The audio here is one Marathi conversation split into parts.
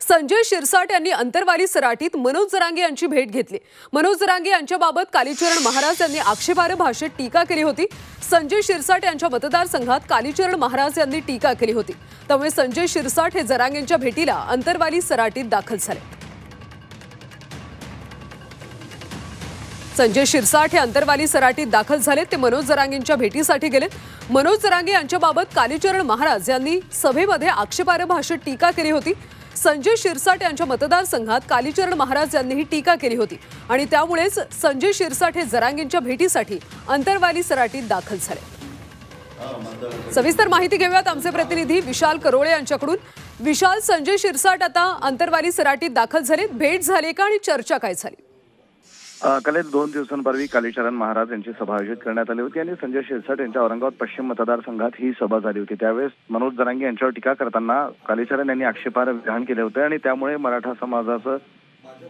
संजय शिरसाट यांनी अंतरवाली सराटीत मनोज जरांगे यांची भेट घेतली। मनोज जरांगे यांच्याबाबत कालीचरण महाराज यांनी आक्षेपार्ह भाषेत टीका केली होती। संजय शिरसाट यांच्या मतदारसंघात कालीचरण महाराज यांनी टीका केली होती। त्यामुळे संजय शिरसाट हे जरांगेंच्या भेटीला अंतरवाली सराटीत दाखल झाले। संजय शिरसाट हे अंतरवाली सराटीत दाखल झाले। ते मनोज जरांगेंच्या भेटीसाठी गेले। मनोज जरांगे यांच्याबाबत कालीचरण महाराज यांनी सभेमध्ये आक्षेपार्ह भाषेत टीका केली होती। संजय शिरसाट यांच्या मतदारसंघात कालीचरण महाराज यांनी ही टीका केली होती आणि त्यामुळेच संजय शिरसाट हे जरांगेंच्या भेटीसाठी अंतरवाली सराटीत दाखल झाले। सविस्तर माहिती घेऊयात आमचे प्रतिनिधी विशाल करोळे यांच्याकडून। विशाल, संजय शिरसाट आता अंतरवाली सराटीत दाखल झाले, भेट झाली का आणि चर्चा काय झाली? गेल्या 2 दिवसांपूर्वी कालीचरण महाराज यांची सभा आयोजित करण्यात आली होती आणि संजय शिरसाट यांच्या औरंगाबाद पश्चिम मतदारसंघात ही सभा झाली होती। त्यावेळेस मनोज जरांगे यांच्यावर टीका करताना कालीचरण यांनी आक्षेपार्ह विधान केले होते आणि त्यामुळे मराठा समाजाचं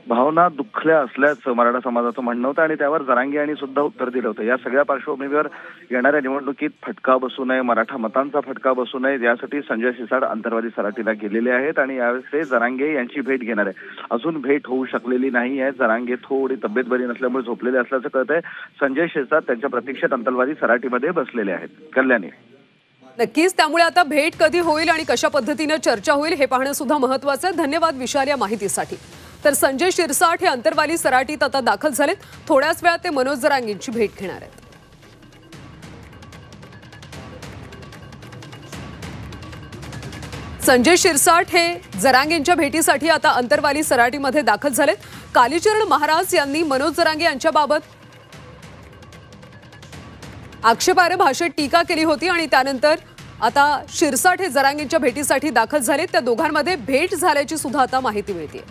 भावना दुखल्या असल्याचं मराठा समाजाचं म्हणणं होतं आणि त्यावर जरांगे यांनी सुद्धा उत्तर दिलं होतं। या सगळ्या पार्श्वभूमीवर येणाऱ्या निवडणुकीत फटका बसू नये, मराठा मतांचा फटका बसू नये यासाठी संजय शिरसाट अंतरवाली सराटीला गेलेले आहेत आणि यावेळेस ते जरांगे यांची भेट घेणार आहे। अजून भेट होऊ शकलेली नाही आहे। जरांगे थोडी तब्येत बरी नसल्यामुळे झोपलेले असल्याचं कळत आहे। संजय शिरसाट त्यांच्या प्रतीक्षेत अंतरवाली सराटीमध्ये बसलेले आहेत। कल्याणी, नक्कीच, त्यामुळे आता भेट कधी होईल आणि कशा पद्धतीने चर्चा होईल हे पाहणं सुद्धा महत्त्वाचं आहे। धन्यवाद विशाल या माहितीसाठी। तर संजय शिरसाट हे अंतरवाली सराटीत आता दाखल झालेत। थोड्याच वेळात ते मनोज जरांगेंची भेट घेणार आहेत। संजय शिरसाट हे जरांगेंच्या भेटीसाठी आता अंतरवाली सराटीमध्ये दाखल झालेत। कालीचरण महाराज यांनी मनोज जरांगे यांच्याबाबत आक्षेपार्ह भाषेत टीका केली होती आणि त्यानंतर आता शिरसाट हे जरांगेंच्या भेटीसाठी दाखल झाले। त्या दोघांमध्ये भेट झाल्याची सुद्धा आता माहिती मिळते।